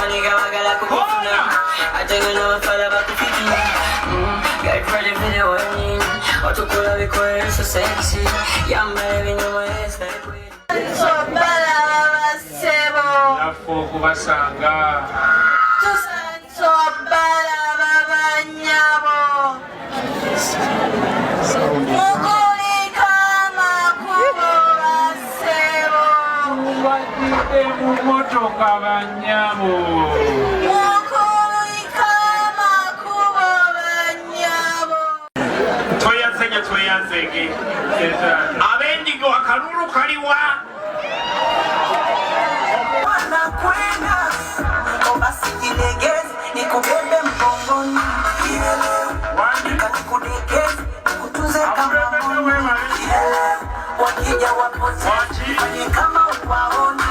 nigga bagala kukufuna ate nga n'abafala bakufituna get ready for the warning otukula bikola so sexy yambala ebinyuma esitali sobala basebo naffe okubasanga sobala babanyabo mumotoka banyabo tweyanzege abendigo akalulu kaliwa wanakwenda obasijilegezi nikubebe mgongoni katikudekezi kutunze kama wakija wapote fanye kama upaoni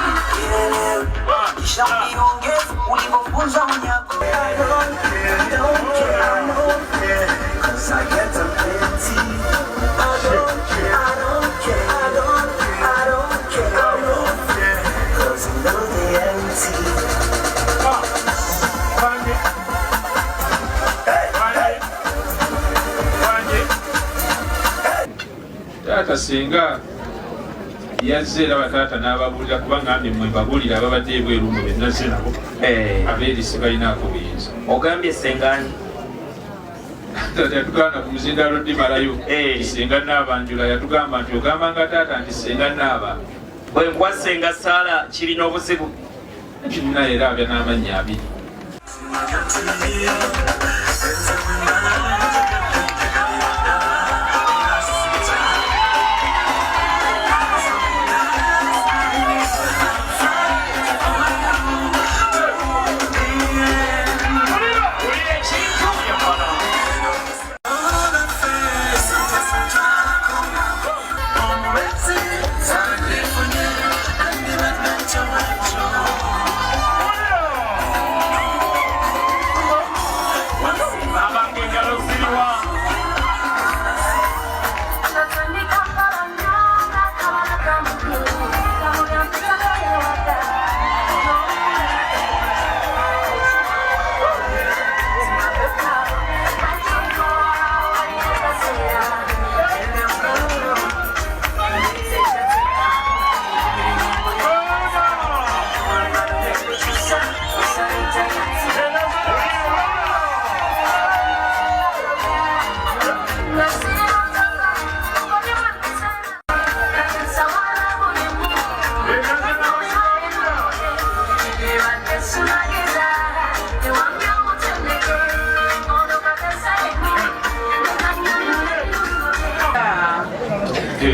kisha uniongeze ulivyofunza unyago Tata singa yazze era bataata n'ababuulira kuba ngambye mmwe mbabuulira ababadde ebweru mwe benazze nabo abeerisi balinaako buyinza ogambye sengani taata yatugamba ku muzindaalo ddimalayo senga naabanjula yatugamba nti ogambanga taata nti senga naaba bwe nkuwa senga saala kirina obuzibu kirina era abya n'amannya abiri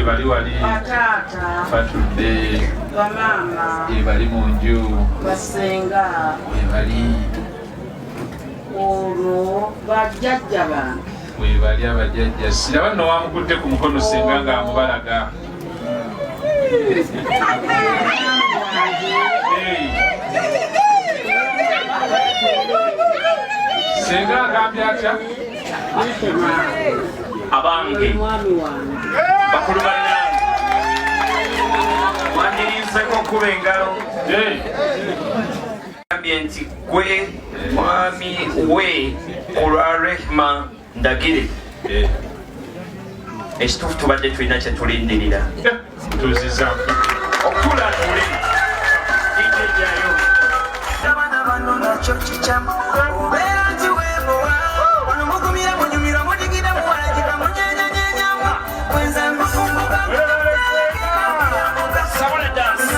bali wali batudde bamama bali mu nju basenga bali olwo bajjajja bange bali abajjajja siraba nno wamukutte ku mukono senga ng'amubalaga senga agambye atya abange omwami wange bakulu bannange wandirinseko okuba engalo gambye nti gwe mwami we olwa rehma ndagire ekituufu tubadde tulina kyetulindirira tuzizaku okulatule ijejjayo abana bano nakyo kikyamu obeera nti weebowa ono mugumira munyumira mudigida muwalagika munyenyanyenyamu wenza mufumbuka sabona dansi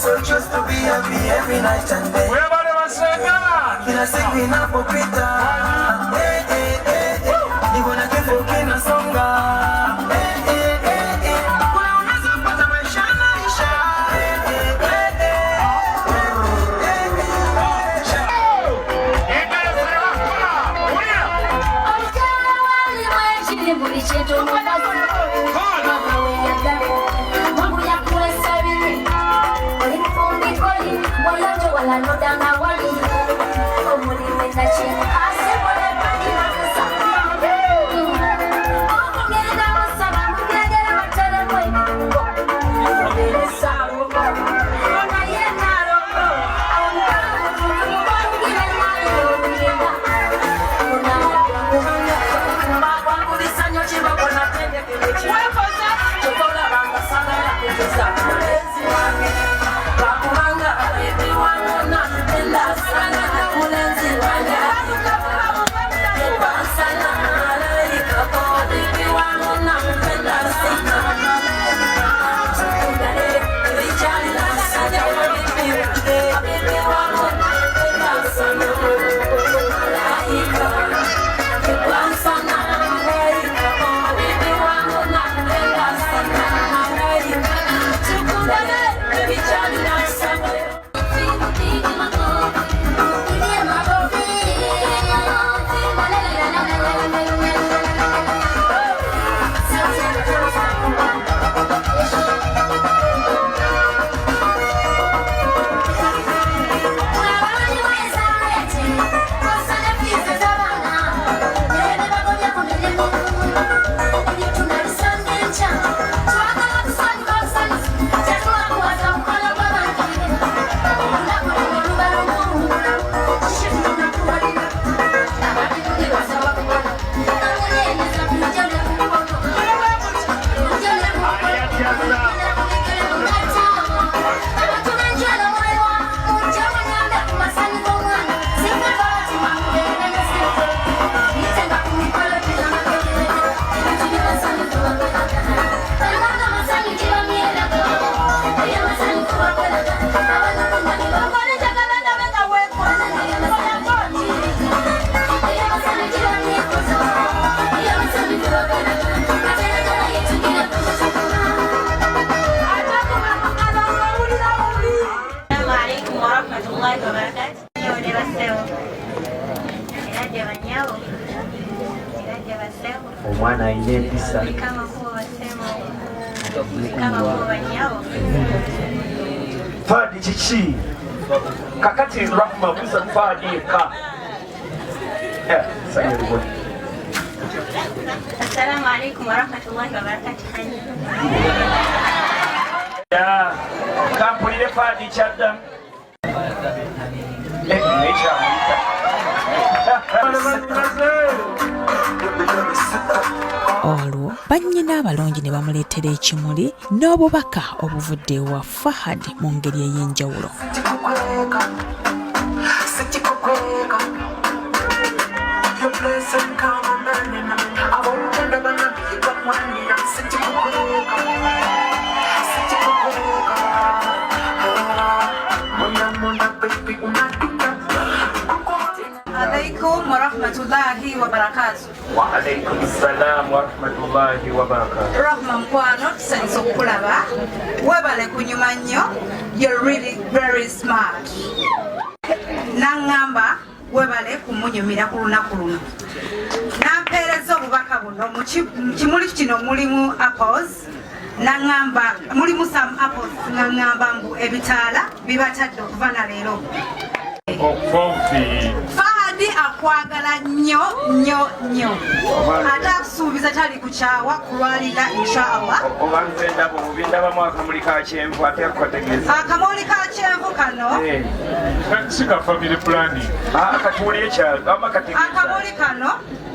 So just to be happy every night and day. Kila siku inapopita, niko na kifo kinasonga. Kule unaweza kupata maisha naisha. Buli chetu Omwana ayina empisa. Fadi kiki? Kakati Rahma buza Fadi eka. Assalamu alaikum warahmatullahi wabarakatuh. Ya, kampulire Fadi kyadda. Olwo bannyina abalungi ne bamuleetera ekimuli n'obubaka obuvudde ewa Fahad mu ngeri ey'enjawulo. Alaikum warahmatullahi wabarakatuh. Wa alaikum salam warahmatullahi wabarakatuh. Rahma mkwano tusanyiza okukulaba. Webale kunyuma nnyo. You're really very smart. Nangamba webale kumunyumira ku lunaku luno. Nampeereza obubaka buno mu kimuli kino mulimu apples. Nangamba mulimu some apples nangamba mbu ebitaala bibatadde okuva na leero. Fahadi akwagala nnyo nnyo nnyo. Ate akusuubiza tali kukyawa kulwalira inshallah. Obanze ndabo bindaba akamuli ka kyenvu ate akategeeza. Akamuli ka kyenvu kano. Sika family planning. Akatuli ekyalo amakategeeza. Akamuli kano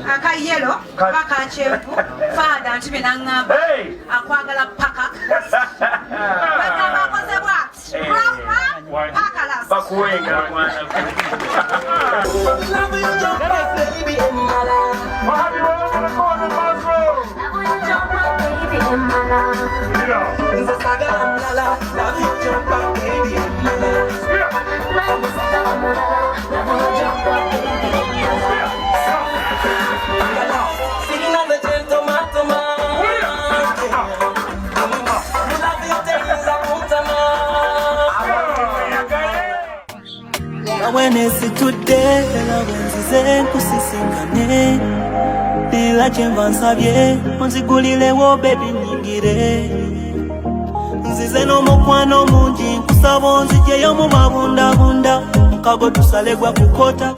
aka yellow paka kyenvu. Fahadi anti binangamba. Akwagala paka. Bakaba koze bwati. Paka bakuwenga mwana. Awenesi today, la wenzize kusisingane. Nila chemba nsabye, onzigulile wo baby nyingire. nzize n'omukwano mungi nkusaba onzijeyo mu mabundabunda mukago tusalegwa kukota